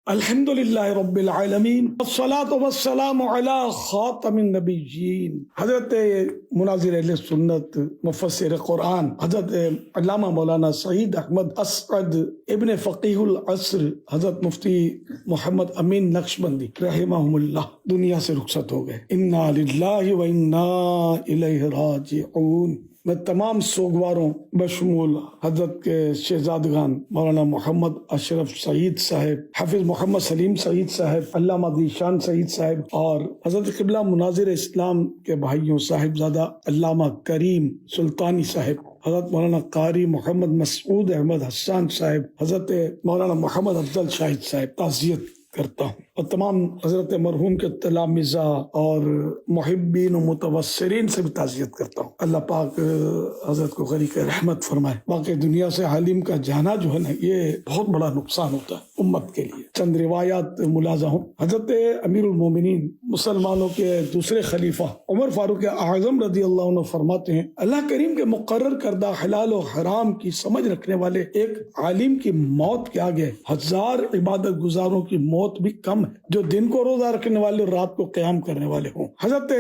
الحمدللہ رب العالمین والصلاة والسلام علی خاتم النبیین۔ حضرت مناظر اہل سنت مفسر قرآن حضرت علامہ مولانا سعید احمد اسعد ابن فقیہ العصر حضرت مفتی محمد امین نقشبندی رحمہم اللہ دنیا سے رخصت ہو گئے۔ انا للہ و انا الیہ راجعون۔ میں تمام سوگواروں بشمول حضرت کے شہزادگان مولانا محمد اشرف سعید صاحب، حافظ محمد سلیم سعید صاحب، علامہ ذیشان سعید صاحب اور حضرت قبلہ مناظر اسلام کے بھائیوں صاحبزادہ علامہ کریم سلطانی صاحب، حضرت مولانا قاری محمد مسعود احمد حسان صاحب، حضرت مولانا محمد افضل شاہد صاحب تعزیت کرتا ہوں، اور تمام حضرت مرحوم کے تلامذہ اور محبین و متوسرین سے بھی تعزیت کرتا ہوں۔ اللہ پاک حضرت کو غریق رحمت فرمائے۔ باقی دنیا سے عالم کا جانا جو ہے نا، یہ بہت بڑا نقصان ہوتا ہے امت کے لیے۔ چند روایات ملاحظہ ہوں۔ حضرت امیر المومنین مسلمانوں کے دوسرے خلیفہ عمر فاروق اعظم رضی اللہ عنہ فرماتے ہیں، اللہ کریم کے مقرر کردہ حلال و حرام کی سمجھ رکھنے والے ایک عالم کی موت کے آگے ہزار عبادت گزاروں کی موت بھی کم ہے، جو دن کو روزہ رکھنے والے اور رات کو قیام کرنے والے ہوں۔ حضرت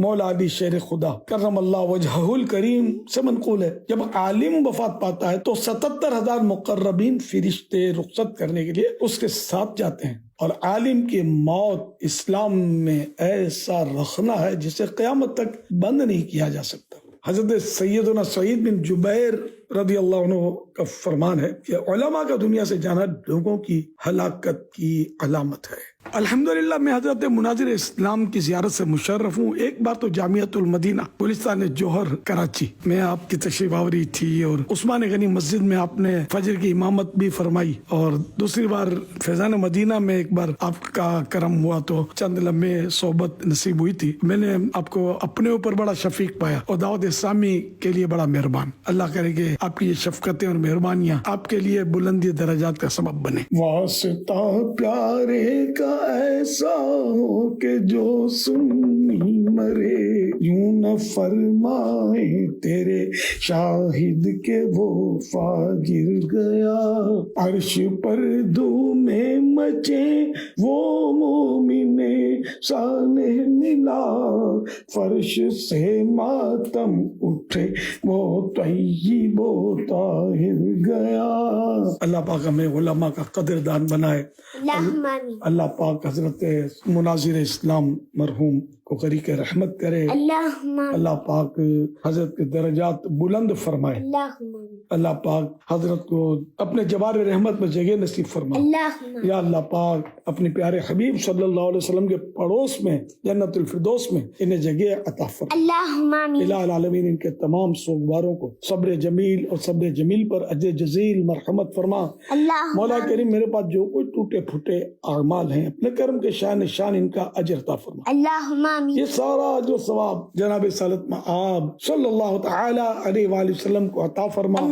مولا علی شیر خدا کرم اللہ وجہہ الکریم سے منقول ہے، جب عالم وفات پاتا ہے تو 77,000 مقربین فرشتے رخصت کرنے کے لیے اس کے ساتھ جاتے ہیں، اور عالم کی موت اسلام میں ایسا رخنہ ہے جسے قیامت تک بند نہیں کیا جا سکتا۔ حضرت سیدنا سعید بن جبیر رضی اللہ عنہ کا فرمان ہے کہ علماء کا دنیا سے جانا لوگوں کی ہلاکت کی علامت ہے۔ الحمدللہ میں حضرت مناظر اسلام کی زیارت سے مشرف ہوں۔ ایک بار تو جامعۃ المدینہ گلستان جوہر کراچی میں آپ کی تشریف آوری تھی، اور عثمان غنی مسجد میں آپ نے فجر کی امامت بھی فرمائی، اور دوسری بار فیضان مدینہ میں ایک بار آپ کا کرم ہوا تو چند لمحے صحبت نصیب ہوئی تھی۔ میں نے آپ کو اپنے اوپر بڑا شفیق پایا اور دعوت اسلامی کے لیے بڑا مہربان۔ اللہ کرے کہ آپ کی یہ شفقتیں اور مہربانیاں آپ کے لیے بلندی درجات کا سبب بنے۔ واسطہ پیارے کا ایسا ہو کہ جو سنی مرے، یوں نہ فرمائے تیرے شاہد کے وہ فاجر گیا، عرش پر دھومیں مچے وہ مومن صالح ملا، فرش سے ماتم اٹھے وہ طیب و طاہر گیا۔ اللہ پاک ہمیں علماء کا قدردان بنائے۔ اللہ پاک حضرت مناظر اسلام مرحوم کو غریق رحمت کرے۔ اللہ پاک حضرت کے درجات بلند فرمائے۔ اللہ پاک حضرت کو اپنے جبار رحمت میں جگہ نصیب فرمائے۔ یا اللہ پاک اپنے پیارے حبیب صلی اللہ علیہ وسلم کے پڑوس میں جنت الفردوس میں انہیں جگہ عطا فرمائے۔ الہ العالمین ان کے تمام سوگواروں کو صبر جمیل اور صبر جمیل پر اجر جزیل مرحمت فرما۔ مولا کریم میرے پاس جو کوئی ٹوٹے پھوٹے اعمال ہیں، اپنے کرم کے شان ان کا اجر عطا فرما۔ یہ سارا جو ثواب جناب سالت مآب صلی اللہ تعالی علیہ وآلہ وسلم کو عطا فرما،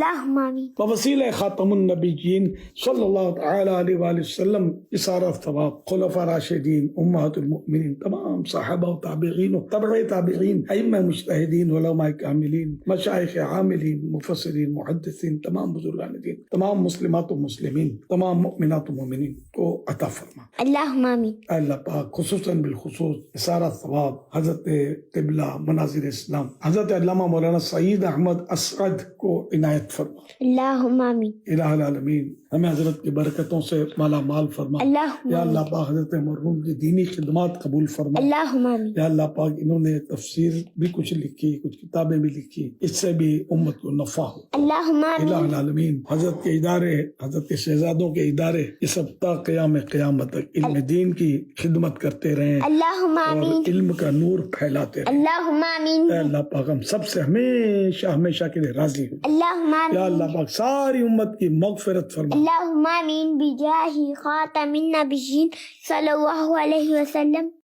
وسیلہ خاتم النبیین صلی اللہ تعالی علیہ وآلہ وسلم۔ یہ سارا ثواب خلفاء راشدین، امہات المؤمنین، تمام صحابہ و تابعین و تبع تابعین، ائمہ مجتہدین، علماء کاملین، مشائخ عاملین، مفسرین، محدثین، تمام بزرگان دین، تمام مسلمات و مسلمین، تمام مؤمنات و مومنین کو عطا فرما۔ اللہ پاک خصوصاً بالخصوص سارا ثواب حضرت قبلہ مناظر اسلام حضرت علامہ مولانا سعید احمد اسعد کو عنایت فرما۔ الہ العالمین ہمیں حضرت کی برکتوں سے مالا مال فرما۔ یا اللہ پاک حضرت مرحوم کی دینی خدمات قبول فرما۔ یا اللہ پاک انہوں نے تفسیر بھی کچھ لکھی، کچھ کتابیں بھی لکھی، اس سے بھی امت کو نفع ہو۔ الہ العالمین حضرت کے ادارے، حضرت کے شہزادوں کے ادارے، یہ سب تا قیامت تک علم دین کی خدمت کرتے رہیں اور علم کا نور پھیلاتے رہیں۔ اے اللہ پاک ہم سب سے ہمیشہ کے لیے راضی ہو۔ یا اللہ پاک ساری امت کی مغفرت فرما۔ اللہم آمین بجاہ خاتم النبیین صلی اللہ علیہ وسلم۔